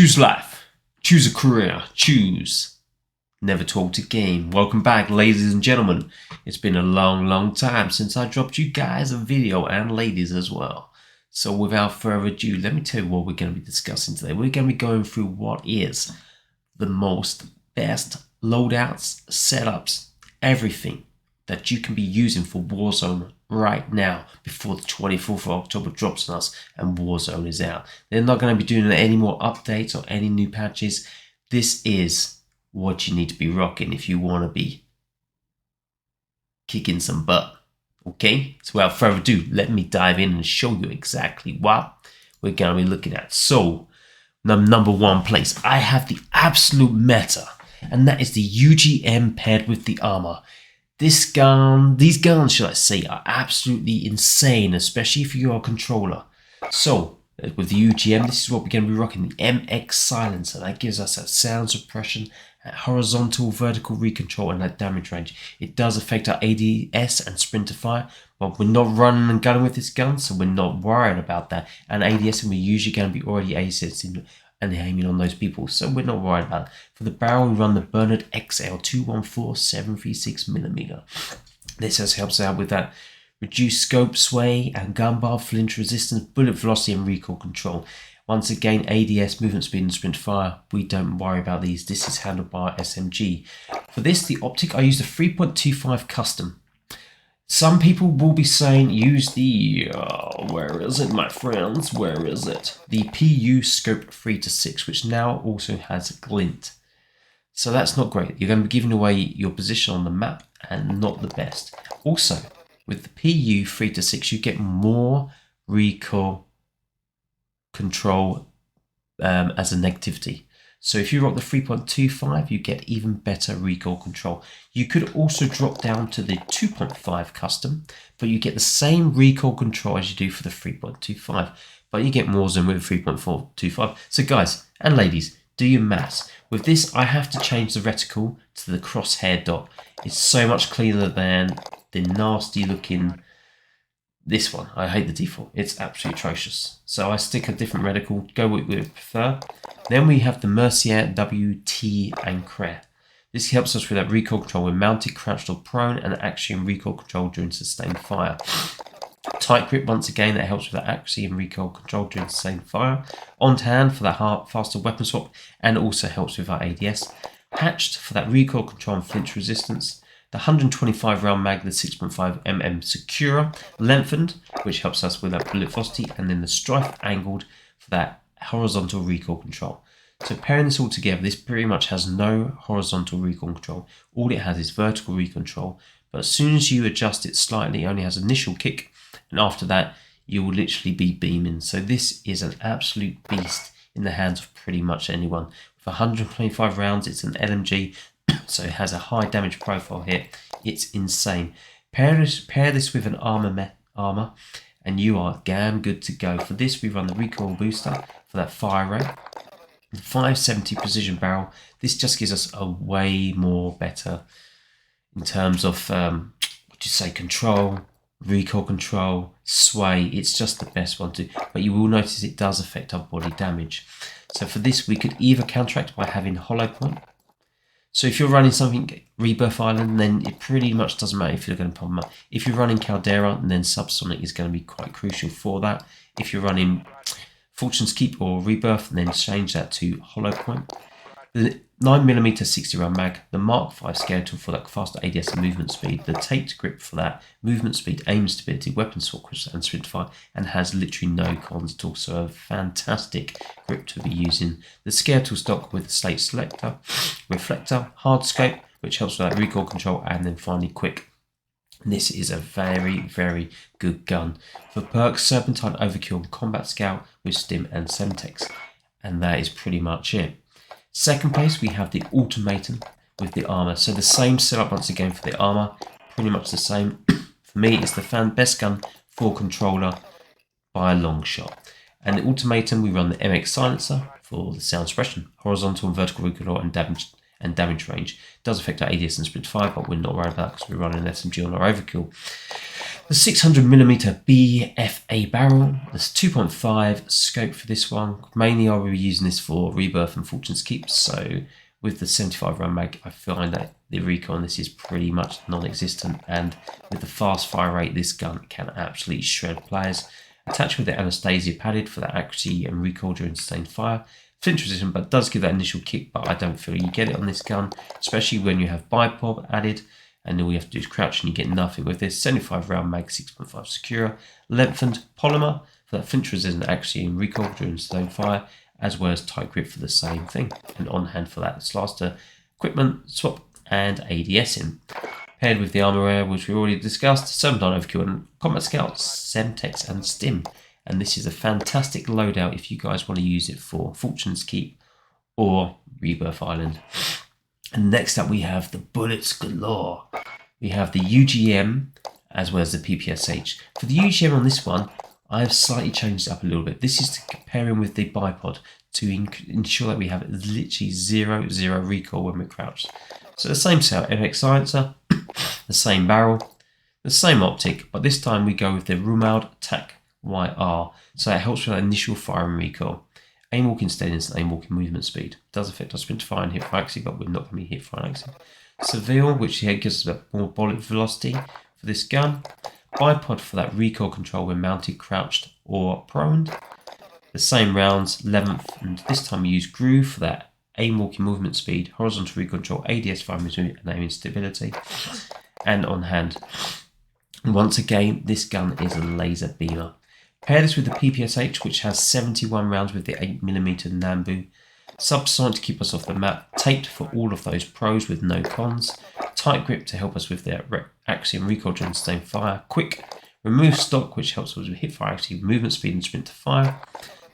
Choose life, choose a career, choose never to alter game. Welcome back, ladies and gentlemen. It's been a long time since I dropped you guys a video, and ladies as well. So without further ado, let me tell you what we're going to be discussing today. We're going to be going through what is the best loadouts, setups, everything that you can be using for Warzone right now before the 24th of October drops on us and Warzone is out. They're not going to be doing any more updates or any new patches. This is what you need to be rocking if you want to be kicking some butt. Okay, so without further ado, let me dive in and show you exactly what we're going to be looking at. So, number one place, I have the absolute meta, and that is the UGM paired with the armor. These guns, should I say, are absolutely insane, especially if you are a controller. So, with the UGM, this is what we're going to be rocking, the MX silencer. That gives us that sound suppression, that horizontal, vertical recontrol, and that damage range. It does affect our ADS and sprinter fire, but we're not running and gunning with this gun, so we're not worried about that. And ADS, and we're usually going to be already assisting and aiming on those people, so we're not worried about it. For the barrel, we run the Bernard XL 214 736mm. This has helps out with that reduced scope, sway, and gun bar, flinch resistance, bullet velocity, and recoil control. Once again, ADS, movement speed, and sprint fire, we don't worry about these. This is handled by SMG. For this, the optic, I used a 3.25 custom. Some people will be saying use the, where is it, my friends? Where is it? The PU scope 3-6, which now also has glint. So that's not great. You're going to be giving away your position on the map and not the best. Also, with the PU 3-6, you get more recoil control as a negativity. So if you rock the 3.25, you get even better recoil control. You could also drop down to the 2.5 custom, but you get the same recoil control as you do for the 3.25, but you get more than with 3.425. So guys and ladies, do your maths. With this, I have to change the reticle to the crosshair dot. It's so much cleaner than the nasty looking this one. I hate the default. It's absolutely atrocious. So I stick a different reticle, go with what we prefer. Then we have the Mercier WT and Cre. This helps us with that recoil control when mounted, crouched, or prone, and accuracy and recoil control during sustained fire. Tight grip, once again, that helps with that accuracy and recoil control during sustained fire. On hand for that faster weapon swap, and also helps with our ADS. Hatched for that recoil control and flinch resistance. The 125 round mag, the 6.5mm Secura, lengthened, which helps us with that bullet velocity, and then the strife angled for that horizontal recoil control. So pairing this all together, this pretty much has no horizontal recoil control. All it has is vertical recoil control, but as soon as you adjust it slightly, it only has initial kick, and after that, you will literally be beaming. So this is an absolute beast in the hands of pretty much anyone. With 125 rounds, it's an LMG, so it has a high damage profile here. It's insane. Pair this with an armor, and you are damn good to go. For this, we run the recoil booster for that fire rate. The 570 precision barrel. This just gives us a way more better in terms of control, recoil control, sway. It's just the best one to. But you will notice it does affect our body damage. So for this, we could either counteract by having hollow point. So if you're running something Rebirth Island, then it pretty much doesn't matter if you're going to pop them up. If you're running Caldera, then subsonic is going to be quite crucial for that. If you're running Fortune's Keep or Rebirth, then change that to hollow point. The 9mm 60 round mag, the Mark 5 scale tool for that faster ADS and movement speed, the taped grip for that movement speed, aim stability, weapon swap, and sprint fire, and has literally no cons at all. So a fantastic grip to be using. The scale tool stock with the slate selector, reflector, hard scope, which helps with that recoil control, and then finally quick. This is a very good gun. For perks, Serpentine, Overkill, Combat Scout with Stim and Semtex, and that is pretty much it. Second place, we have the Automaton with the armor. So the same setup once again for the armor, pretty much the same. For me, it's the best gun for controller by a long shot. And the Automaton, we run the MX silencer for the sound suppression, horizontal and vertical recoil, and damage range. It does affect our ADS and sprint fire, but we're not worried about that because we're running an SMG on our overkill. The 600mm BFA barrel, there's 2.5 scope for this one. Mainly I will be using this for Rebirth and Fortune's Keep, so with the 75 round mag I find that the recoil on this is pretty much non-existent, and with the fast fire rate this gun can absolutely shred players. Attached with the Anastasia padded for that accuracy and recoil during sustained fire. Flinch resistant, but does give that initial kick, but I don't feel you get it on this gun, especially when you have bipod added. And all you have to do is crouch and you get nothing with this. 75 round mag, 6.5 secure, lengthened polymer for that flinch resistant accuracy and recoil during sustained fire, as well as tight grip for the same thing. And on hand for that Slaster equipment swap and ADS in. Paired with the armor air, which we already discussed, 7 overkill and combat scout, Semtex and Stim. And this is a fantastic loadout if you guys want to use it for Fortune's Keep or Rebirth Island. And next up we have the bullets galore. We have the UGM as well as the PPSH. For the UGM on this one, I've slightly changed it up a little bit. This is to compare with the bipod to ensure that we have literally zero recoil when we're crouched. So the same setup, MX silencer, the same barrel, the same optic, but this time we go with the Rumald TAC YR. So it helps with that initial fire and recoil. Aim walking steadiness and aim walking movement speed. Does affect our sprint to fire and hip fire accuracy, but we're not going to be hip fire accuracy. Seville, which gives us a bit more bullet velocity for this gun. Bipod for that recoil control when mounted, crouched or prone. The same rounds, length, and this time we use groove for that aim walking movement speed, horizontal recoil control, ADS fire movement and aiming stability. And on hand. Once again, this gun is a laser beamer. Pair this with the PPSH, which has 71 rounds with the 8mm Nambu. Subsonic to keep us off the map. Taped for all of those pros with no cons. Tight grip to help us with their accuracy and recoil during sustained fire. Quick. Remove stock, which helps us with hip fire accuracy, movement speed and sprint to fire.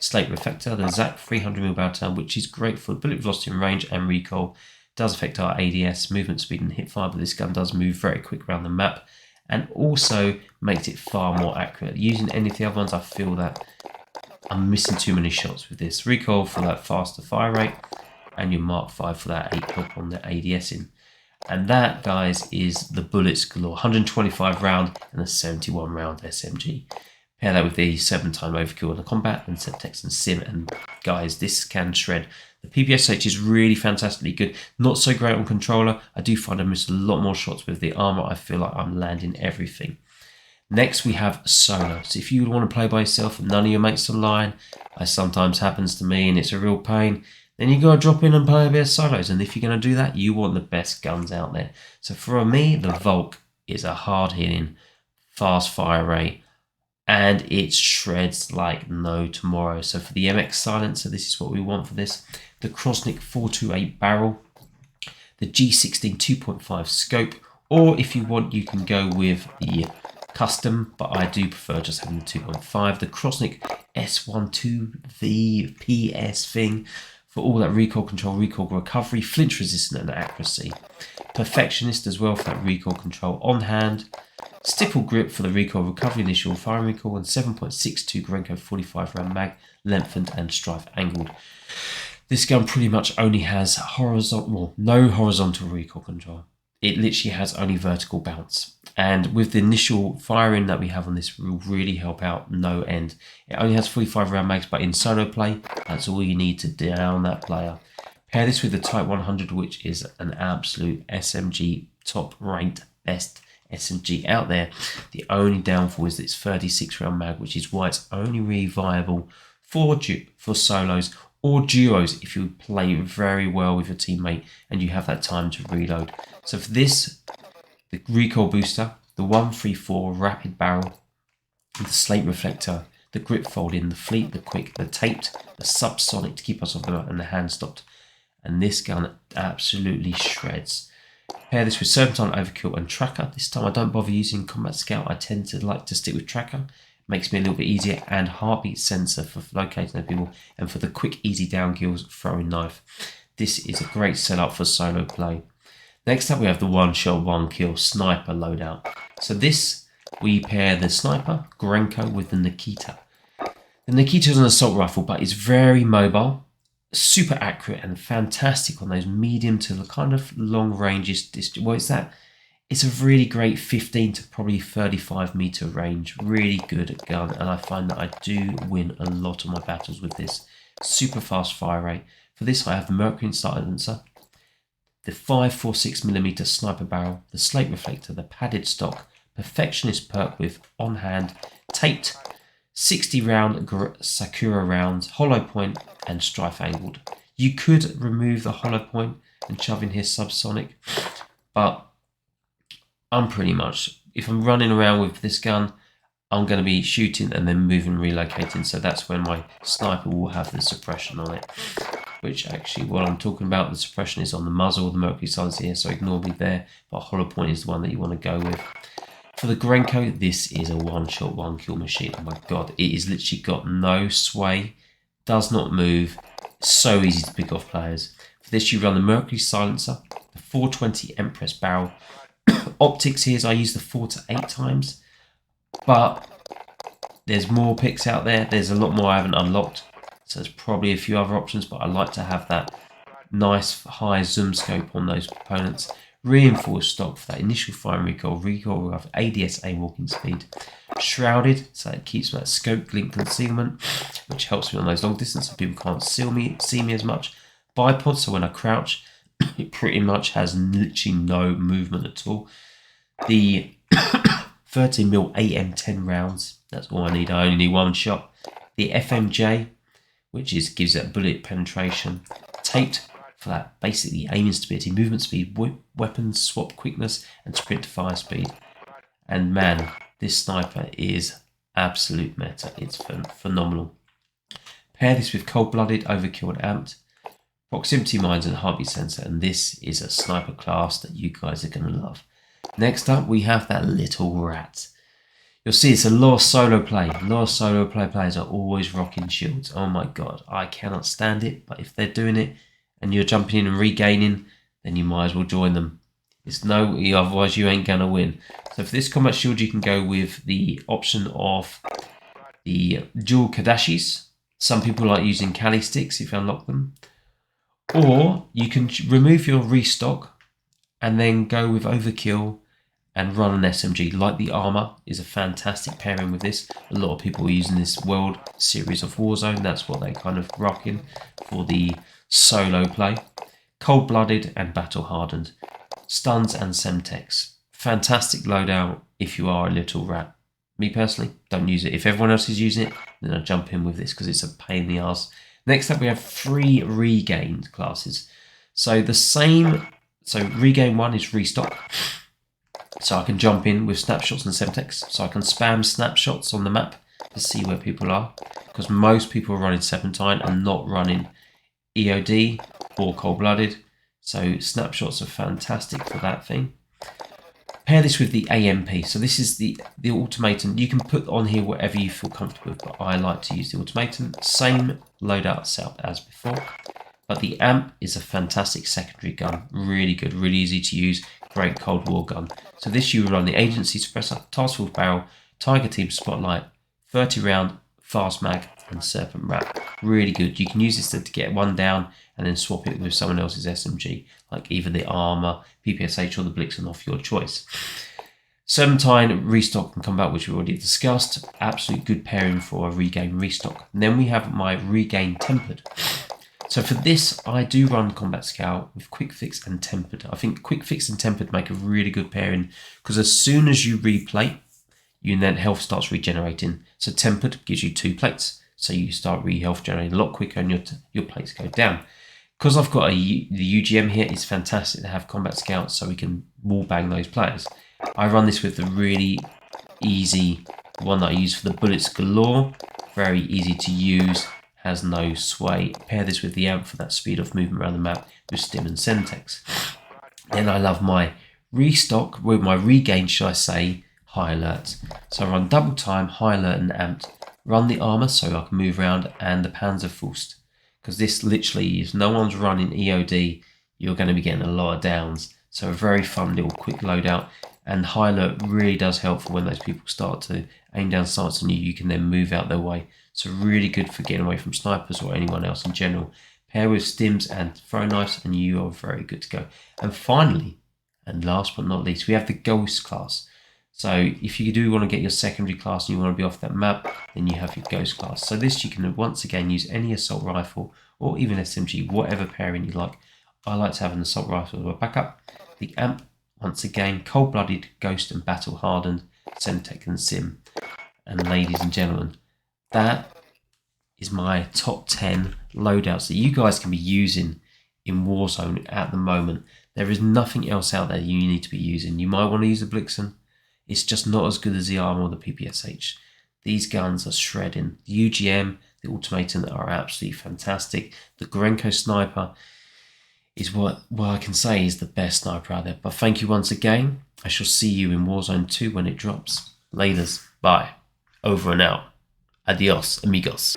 Slate reflector, the ZAC 300mm barrel turn, which is great for bullet velocity and range and recoil. Does affect our ADS, movement speed and hip fire, but this gun does move very quick around the map. And also makes it far more accurate. Using any of the other ones, I feel that I'm missing too many shots with this. Recoil for that faster fire rate, and your Mark 5 for that 8 pop on the ADS in. And that, guys, is the bullets galore. 125 round and a 71 round SMG. Pair that with the 7-time overkill on the combat and Semtex and Sim, and guys, this can shred. The PPSH is really fantastically good. Not so great on controller. I do find I miss a lot more shots with the armor. I feel like I'm landing everything. Next we have solo. So if you want to play by yourself and none of your mates online, as sometimes happens to me and it's a real pain, then you gotta drop in and play a bit of solos. And if you're gonna do that, you want the best guns out there. So for me, the Volk is a hard hitting, fast fire rate, and it shreds like no tomorrow. So for the MX silencer, this is what we want for this. The Krosnik 428 barrel, the G16 2.5 scope, or if you want, you can go with the custom, but I do prefer just having the 2.5. The Krosnik S12V PS thing for all that recoil control, recoil recovery, flinch resistant and accuracy. Perfectionist as well for that recoil control on hand. Stipple grip for the recoil recovery, initial firing recoil, and 7.62 Grenko 45 round mag, lengthened and strife angled. This gun pretty much only has no horizontal recoil control. It literally has only vertical bounce. And with the initial firing that we have on this, will really help out no end. It only has 45 round mags, but in solo play, that's all you need to down that player. Pair this with the Type 100, which is an absolute SMG top ranked best SMG out there. The only downfall is its 36 round mag, which is why it's only really viable for solos or duos if you play very well with your teammate and you have that time to reload. So for this, the recoil booster, the 134 rapid barrel, the slate reflector, the grip folding, the fleet, the quick, the taped, the subsonic to keep us off the map, and the hand stopped. And this gun absolutely shreds. Pair this with Serpentine Overkill and Tracker. This time I don't bother using Combat Scout. I tend to like to stick with Tracker. Makes me a little bit easier, and heartbeat sensor for locating people, and for the quick easy down kills, throwing knife. This is a great setup for solo play. Next up we have the one shot one kill sniper loadout. So this, we pair the sniper Grenko with the Nikita. The Nikita is an assault rifle, but it's very mobile, super accurate and fantastic on those medium to kind of long ranges. Well, it's that It's a really great 15 to probably 35 meter range, really good gun, and I find that I do win a lot of my battles with this. Super fast fire rate. For this I have the Mercury silencer, the 5.46mm sniper barrel, the slate reflector, the padded stock, perfectionist perk with on hand, taped, 60 round Sakura rounds, hollow point and strife angled. You could remove the hollow point and shove in here subsonic, but I'm pretty much, if I'm running around with this gun, I'm going to be shooting and then moving, relocating. So that's when my sniper will have the suppression on it. Which actually, what I'm talking about, the suppression is on the muzzle, the Mercury silencer here, so ignore me there. But hollow point is the one that you want to go with. For the Grenko, this is a one-shot, one-kill machine. Oh my god, it is literally got no sway, does not move, so easy to pick off players. For this, you run the Mercury silencer, the 420 Empress barrel. Optics here is I use the 4 to 8 times, but there's more picks out there. There's a lot more I haven't unlocked, so there's probably a few other options, but I like to have that nice high zoom scope on those components. Reinforced stock for that initial fire and recoil with ADS aim walking speed. Shrouded, so it keeps that scope glint concealment, which helps me on those long distance so people can't see me as much. Bipod, so when I crouch, it pretty much has literally no movement at all. The 30mm AM10 rounds, that's all I need. I only need one shot. The FMJ, which gives that bullet penetration. Taped for that basically aiming stability, movement speed, weapon swap quickness, and sprint to fire speed. And man, this sniper is absolute meta. It's phenomenal. Pair this with cold-blooded, overkill, and amped. Proximity mines and heartbeat sensor, and this is a sniper class that you guys are going to love. Next up, we have that little rat. You'll see it's a lot of solo play. A lot of solo players are always rocking shields. Oh my god, I cannot stand it, but if they're doing it and you're jumping in and regaining, then you might as well join them. It's no, otherwise you ain't going to win. So for this combat shield, you can go with the option of the dual Kadashis. Some people like using Kali sticks if you unlock them. Or you can remove your restock and then go with overkill and run an SMG. Like the armor is a fantastic pairing with this. A lot of people are using this World Series of Warzone. That's what they kind of rocking for the solo play. Cold-blooded and battle-hardened. Stuns and Semtex. Fantastic loadout if you are a little rat. Me personally, don't use it. If everyone else is using it, then I jump in with this because it's a pain in the arse. Next up, we have 3 regained classes. So regain 1 is restock. So I can jump in with snapshots and Semtex. So I can spam snapshots on the map to see where people are. Because most people are running Serpentine and not running EOD or cold-blooded. So snapshots are fantastic for that thing. Pair this with the AMP. So this is the automaton. You can put on here whatever you feel comfortable with, but I like to use the automaton. Same loadout setup as before, but the AMP is a fantastic secondary gun. Really good, really easy to use, great Cold War gun. So this you run the agency suppressor, task force barrel, Tiger Team spotlight, 30 round, fast mag, and serpent wrap. Really good. You can use this to get one down and then swap it with someone else's SMG, like either the armor, PPSH, or the Blixen off your choice. Serpentine, restock, and combat, which we already discussed. Absolute good pairing for a regain restock. And then we have my regain tempered. So for this, I do run Combat Scout with Quick Fix and Tempered. I think Quick Fix and Tempered make a really good pairing because as soon as you replate, then health starts regenerating. So Tempered gives you 2 plates. So you start re-health generating a lot quicker and your plates go down. Because I've got the UGM here, it's fantastic to have Combat Scouts so we can wallbang those players. I run this with the really easy one that I use for the bullets galore. Very easy to use, has no sway. Pair this with the AMP for that speed of movement around the map with Stim and Semtex. Then I love my restock, with my regain, should I say, high alert. So I run double time, high alert and amped. Run the armor so I can move around and the Panzerfaust. Because this literally, if no one's running EOD, you're going to be getting a lot of downs. So a very fun little quick loadout. And high alert really does help for when those people start to aim down sights on you. You can then move out their way. So really good for getting away from snipers or anyone else in general. Pair with stims and throw knives and you are very good to go. And finally, And last but not least, we have the Ghost class. So if you do want to get your secondary class and you want to be off that map, then you have your Ghost class. So this you can once again use any assault rifle or even SMG, whatever pairing you like. I like to have an assault rifle as a backup. The AMP, once again, cold-blooded, ghost and battle-hardened, Semtech and Sim. And ladies and gentlemen, that is my top 10 loadouts that you guys can be using in Warzone at the moment. There is nothing else out there you need to be using. You might want to use the Blixen. It's just not as good as the Armor or the PPSH. These guns are shredding. The UGM, the Automaton are absolutely fantastic. The Gorenko Sniper is what I can say is the best sniper out there. But thank you once again. I shall see you in Warzone 2 when it drops. Laters. Bye. Over and out. Adios, amigos.